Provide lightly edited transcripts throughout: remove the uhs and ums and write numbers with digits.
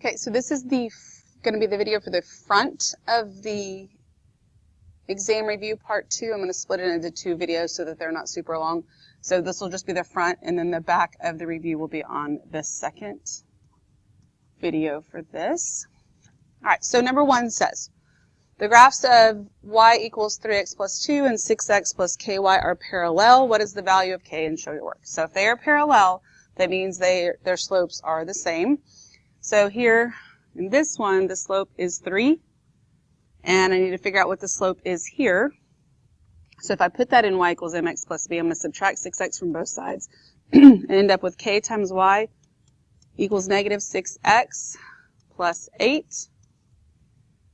Okay, so this is going to be the video for the front of the exam review part 2. I'm going to split it into 2 videos so that they're not super long. So this will just be the front, and then the back of the review will be on the second video for this. All right, so number 1 says, the graphs of y equals 3x plus 2 and 6x plus ky are parallel. What is the value of k, and show your work? So if they are parallel, that means their slopes are the same. So here in this one, the slope is 3, and I need to figure out what the slope is here. So if I put that in y equals mx plus b, I'm going to subtract 6x from both sides and end up with k times y equals negative 6x plus 8.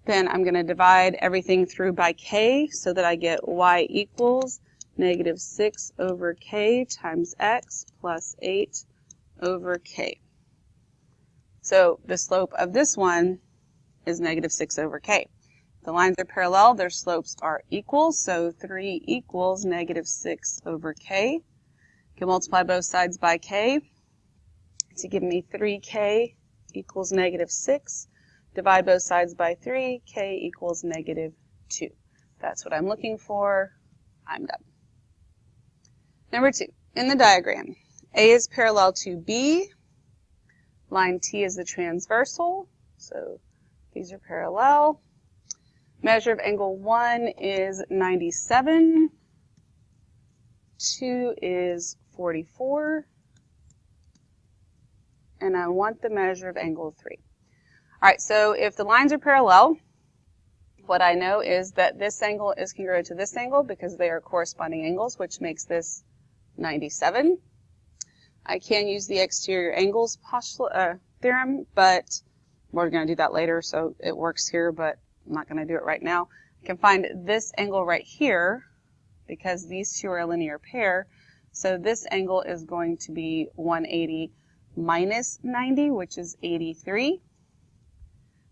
Then I'm going to divide everything through by k so that I get y equals negative 6 over k times x plus 8 over k. So the slope of this one is negative 6 over k. The lines are parallel, their slopes are equal, so 3 equals negative 6 over k. You can multiply both sides by k to give me 3k equals negative 6. Divide both sides by 3, k equals negative 2. That's what I'm looking for. I'm done. Number 2, in the diagram, A is parallel to B. Line T is the transversal, so these are parallel. Measure of angle 1 is 97. 2 is 44. And I want the measure of angle 3. All right, so if the lines are parallel, what I know is that this angle is congruent to this angle because they are corresponding angles, which makes this 97. I can use the exterior angles theorem, but we're going to do that later, so it works here, but I'm not going to do it right now. I can find this angle right here because these two are a linear pair, so this angle is going to be 180 minus 90, which is 83.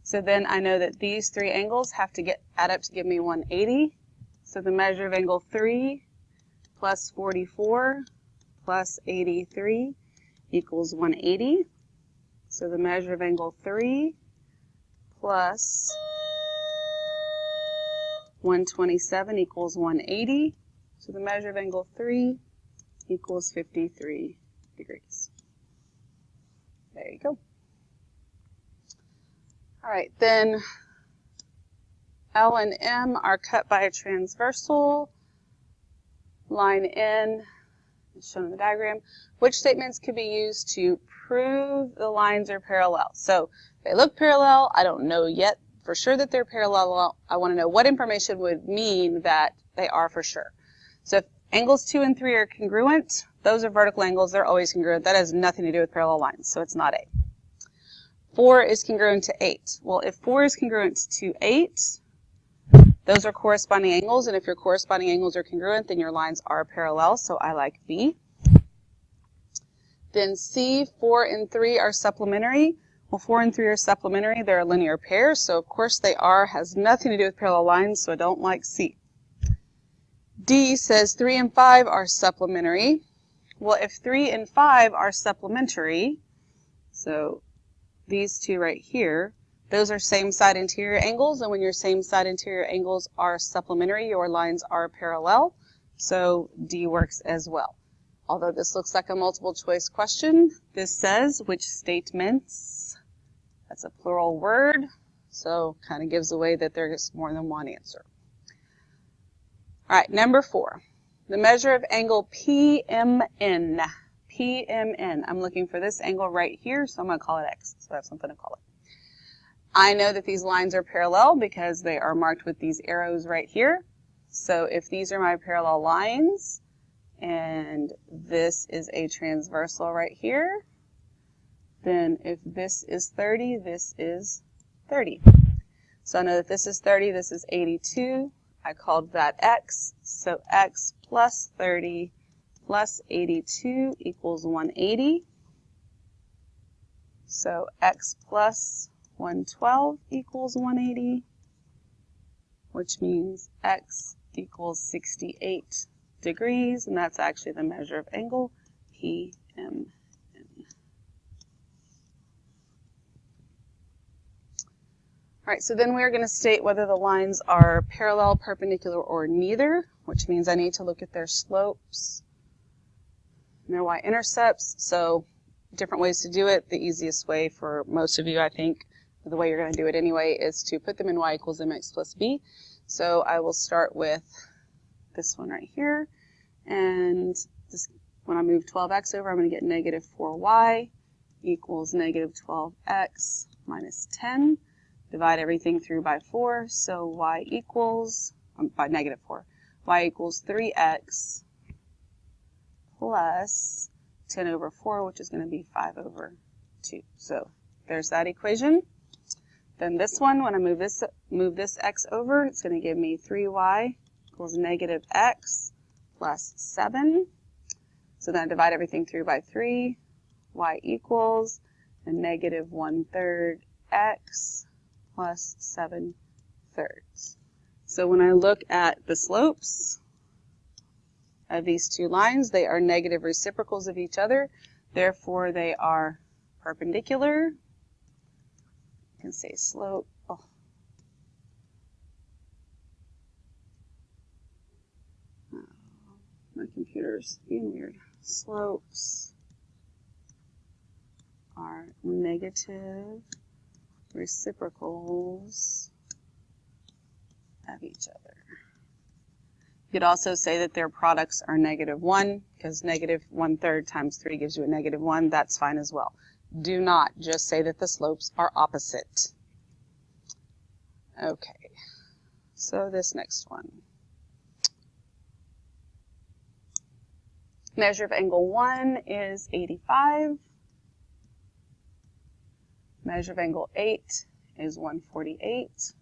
So then I know that these 3 angles have to add up to give me 180. So the measure of angle 3 plus 44 plus 83 equals 180. So the measure of angle 3 plus 127 equals 180. So the measure of angle 3 equals 53 degrees. There you go. All right, then L and M are cut by a transversal. Line N is shown in the diagram. Which statements could be used to prove the lines are parallel? So they look parallel. I don't know yet for sure that they're parallel. I want to know what information would mean that they are for sure. So if angles 2 and 3 are congruent, those are vertical angles. They're always congruent. That has nothing to do with parallel lines, so it's not A. 4 is congruent to 8. Well, if 4 is congruent to 8, those are corresponding angles, and if your corresponding angles are congruent, then your lines are parallel, so I like B. Then C, 4 and 3 are supplementary. Well, 4 and 3 are supplementary. They're a linear pair, so of course they are. Has nothing to do with parallel lines, so I don't like C. D says 3 and 5 are supplementary. Well, if 3 and 5 are supplementary, so these two right here, those are same side interior angles, and when your same side interior angles are supplementary, your lines are parallel, so D works as well. Although this looks like a multiple choice question, this says which statements, that's a plural word, so kind of gives away that there's more than one answer. All right, number 4, the measure of angle PMN. PMN. I'm looking for this angle right here, so I'm going to call it X, so I have something to call it. I know that these lines are parallel because they are marked with these arrows right here. So if these are my parallel lines, and this is a transversal right here, then if this is 30, this is 30. So I know that this is 30, this is 82. I called that X, so X plus 30 plus 82 equals 180. So X plus 112 equals 180, which means X equals 68 degrees, and that's actually the measure of angle PMN. All right, so then we're going to state whether the lines are parallel, perpendicular, or neither, which means I need to look at their slopes and their y-intercepts. So different ways to do it. The easiest way for most of you, I think, the way you're going to do it anyway, is to put them in y equals mx plus b. So I will start with this one right here. And this, when I move 12x over, I'm going to get negative 4y equals negative 12x minus 10. Divide everything through by 4, so y equals, by negative 4, y equals 3x plus 10 over 4, which is going to be 5 over 2. So there's that equation. Then this one, when I move this x over, it's going to give me 3y equals negative x plus 7. So then I divide everything through by 3, y equals a negative 1/3 x plus 7/3. So when I look at the slopes of these two lines, they are negative reciprocals of each other. Therefore, they are perpendicular. You can say slope. Oh. My computer's being weird. Slopes are negative reciprocals of each other. You could also say that their products are negative 1, because negative 1/3 times 3 gives you a negative 1. That's fine as well. Do not just say that the slopes are opposite. Okay, so this next one. Measure of angle 1 is 85. Measure of angle 8 is 148.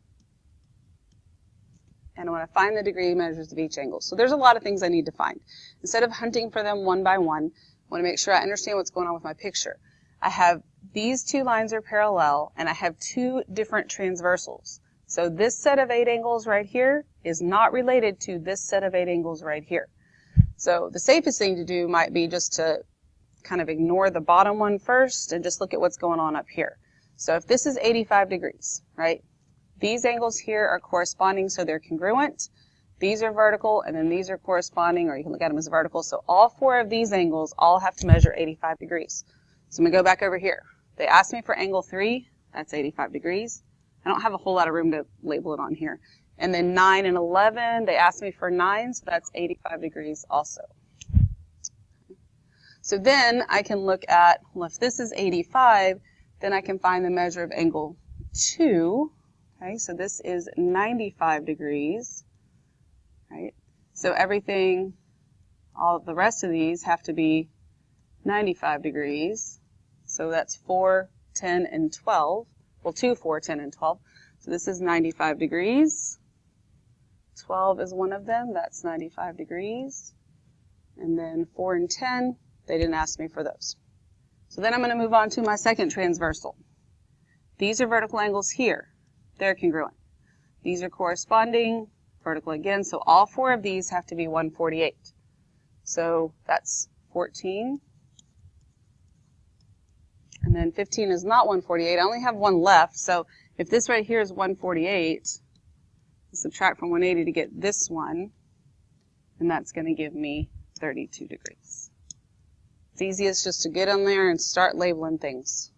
And I want to find the degree measures of each angle. So there's a lot of things I need to find. Instead of hunting for them one by one, I want to make sure I understand what's going on with my picture. I have these two lines are parallel, and I have two different transversals. So this set of 8 angles right here is not related to this set of 8 angles right here. So the safest thing to do might be just to kind of ignore the bottom one first and just look at what's going on up here. So if this is 85 degrees, right? These angles here are corresponding, so they're congruent. These are vertical, and then these are corresponding, or you can look at them as vertical. So all 4 of these angles all have to measure 85 degrees. So I'm going to go back over here. They asked me for angle 3. That's 85 degrees. I don't have a whole lot of room to label it on here. And then 9 and 11, they asked me for 9, so that's 85 degrees also. So then I can look at, well, if this is 85, then I can find the measure of angle 2. Okay, so this is 95 degrees, right? So everything, all the rest of these have to be 95 degrees. So that's 4, 10, and 12. Well, 2, 4, 10, and 12. So this is 95 degrees. 12 is one of them. That's 95 degrees. And then 4 and 10, they didn't ask me for those. So then I'm going to move on to my second transversal. These are vertical angles here. They're congruent. These are corresponding, vertical again. So all 4 of these have to be 148. So that's 14. And then 15 is not 148. I only have one left. So if this right here is 148, subtract from 180 to get this one, and that's going to give me 32 degrees. It's easiest just to get on there and start labeling things.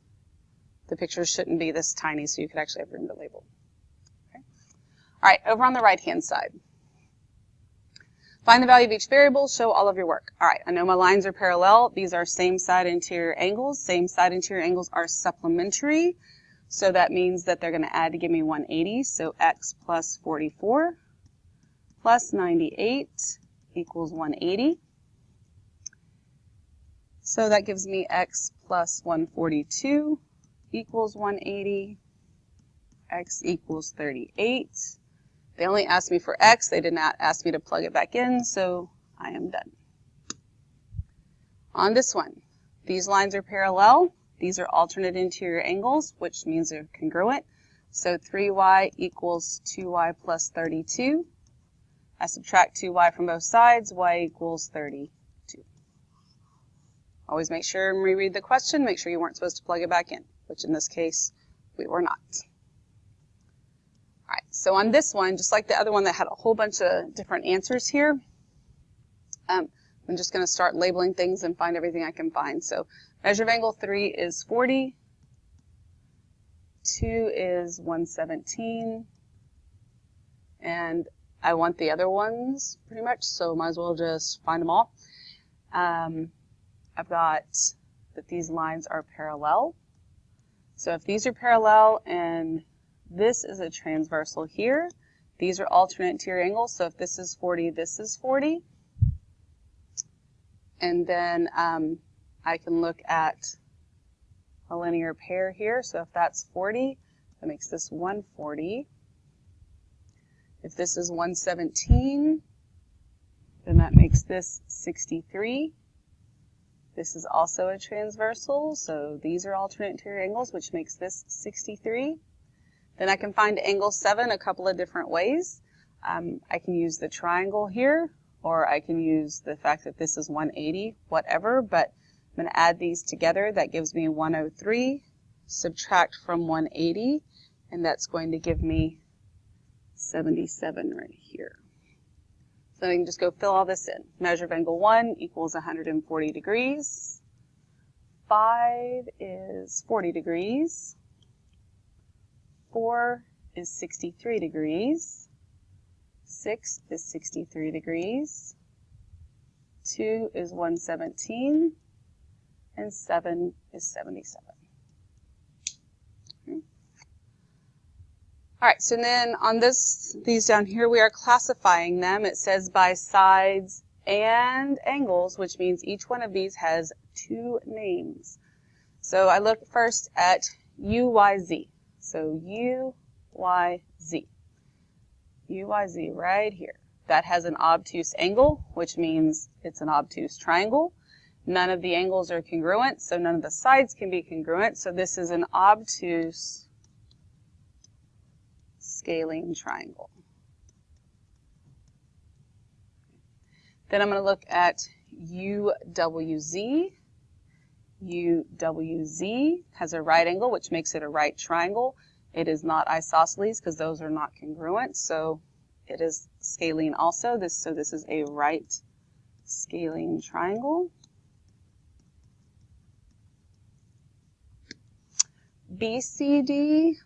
The pictures shouldn't be this tiny, so you could actually have room to label. Okay. All right, over on the right-hand side. Find the value of each variable, show all of your work. All right, I know my lines are parallel. These are same side interior angles. Same side interior angles are supplementary. So that means that they're going to add to give me 180. So x plus 44 plus 98 equals 180. So that gives me x plus 142 equals 180. X equals 38. They only asked me for x. They did not ask me to plug it back in, so I am done. On this one, these lines are parallel. These are alternate interior angles, which means they're congruent. So 3y equals 2y plus 32. I subtract 2y from both sides. Y equals 32. Always make sure and reread the question. Make sure you weren't supposed to plug it back in, which in this case, we were not. So on this one, just like the other one that had a whole bunch of different answers here, I'm just going to start labeling things and find everything I can find. So measure of angle 3 is 40. 2 is 117. And I want the other ones pretty much, so might as well just find them all. I've got that these lines are parallel. So if these are parallel and this is a transversal here, these are alternate interior angles. So if this is 40, this is 40. And then I can look at a linear pair here. So if that's 40, that makes this 140. If this is 117, then that makes this 63. This is also a transversal, so these are alternate interior angles, which makes this 63. Then I can find angle 7 a couple of different ways. I can use the triangle here, or I can use the fact that this is 180, whatever, but I'm going to add these together. That gives me 103, subtract from 180, and that's going to give me 77 right here. So I can just go fill all this in. Measure of angle 1 equals 140 degrees. 5 is 40 degrees. 4 is 63 degrees. 6 is 63 degrees. 2 is 117. And 7 is 77. All right, so then on these down here, we are classifying them. It says by sides and angles, which means each one of these has 2 names. So I look first at UYZ. So UYZ. UYZ right here. That has an obtuse angle, which means it's an obtuse triangle. None of the angles are congruent, so none of the sides can be congruent. So this is an obtuse scalene triangle. Then I'm going to look at UWZ. UWZ has a right angle, which makes it a right triangle. It is not isosceles because those are not congruent, so it is scalene also. So this is a right scalene triangle. BCD.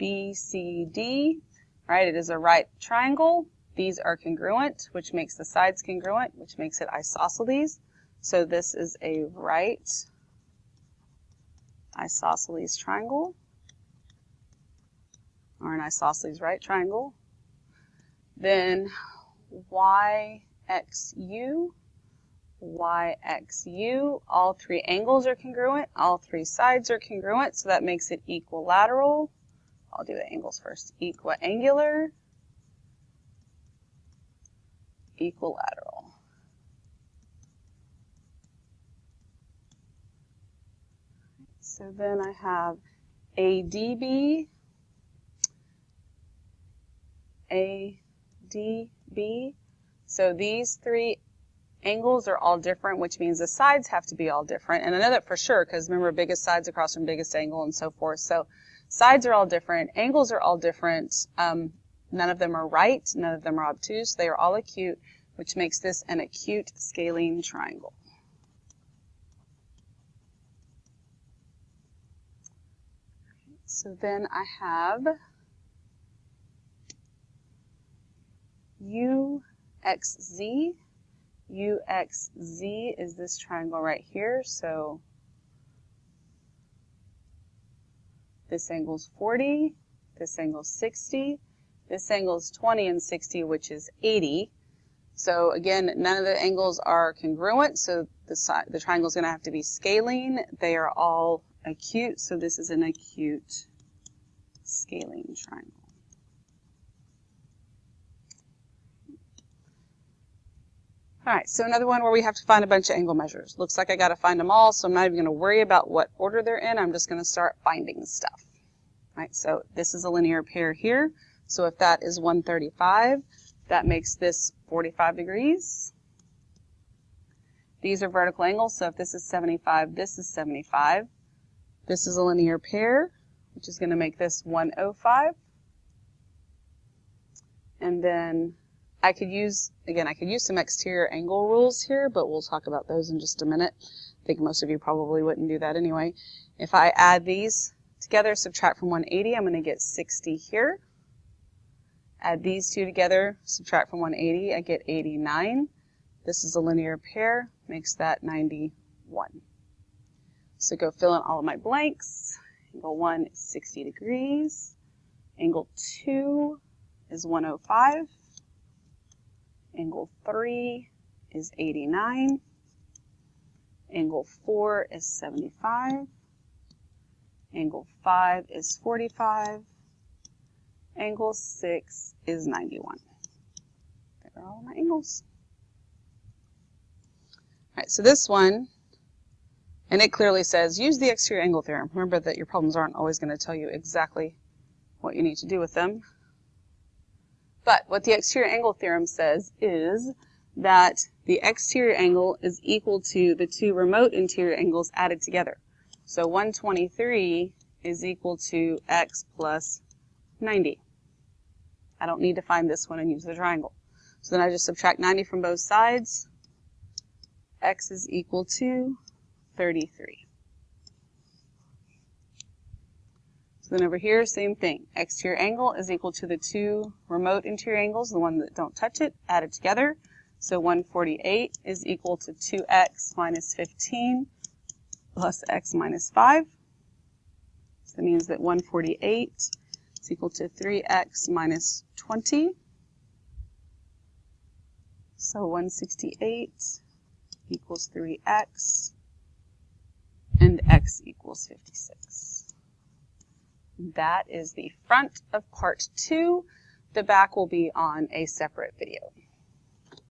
BCD, right, it is a right triangle. These are congruent, which makes the sides congruent, which makes it isosceles. So this is a right isosceles triangle, or an isosceles right triangle. Then YXU, YXU, all 3 angles are congruent, all 3 sides are congruent, so that makes it equilateral. I'll do the angles first. Equiangular, equilateral. So then I have ADB, ADB. So these 3 angles are all different, which means the sides have to be all different. And I know that for sure because remember, biggest sides across from biggest angle and so forth. So sides are all different. Angles are all different. None of them are right. None of them are obtuse. They are all acute, which makes this an acute scalene triangle. So then I have UXZ. UXZ is this triangle right here. So this angle's 40, this angle's 60, this angle's 20 and 60, which is 80. So again, none of the angles are congruent, so the triangle is going to have to be scalene. They are all acute, so this is an acute scalene triangle. All right, so another one where we have to find a bunch of angle measures. Looks like I got to find them all, so I'm not even going to worry about what order they're in. I'm just going to start finding stuff. All right, so this is a linear pair here. So if that is 135, that makes this 45 degrees. These are vertical angles, so if this is 75, this is 75. This is a linear pair, which is going to make this 105. And then I could use some exterior angle rules here, but we'll talk about those in just a minute. I think most of you probably wouldn't do that anyway. If I add these together, subtract from 180, I'm going to get 60 here. Add these two together, subtract from 180, I get 89. This is a linear pair, makes that 91. So go fill in all of my blanks. Angle 1 is 60 degrees. Angle 2 is 105. Angle 3 is 89. Angle 4 is 75. Angle 5 is 45. Angle 6 is 91. There are all my angles. All right, so this one, and it clearly says use the exterior angle theorem. Remember that your problems aren't always going to tell you exactly what you need to do with them. But what the exterior angle theorem says is that the exterior angle is equal to the two remote interior angles added together. So 123 is equal to x plus 90. I don't need to find this one and use the triangle. So then I just subtract 90 from both sides. X is equal to 33. So then over here, same thing. Exterior angle is equal to the two remote interior angles, the one that don't touch it, added together. So 148 is equal to 2x minus 15 plus x minus 5. So that means that 148 is equal to 3x minus 20. So 168 equals 3x, and x equals 56. That is the front of part 2. The back will be on a separate video.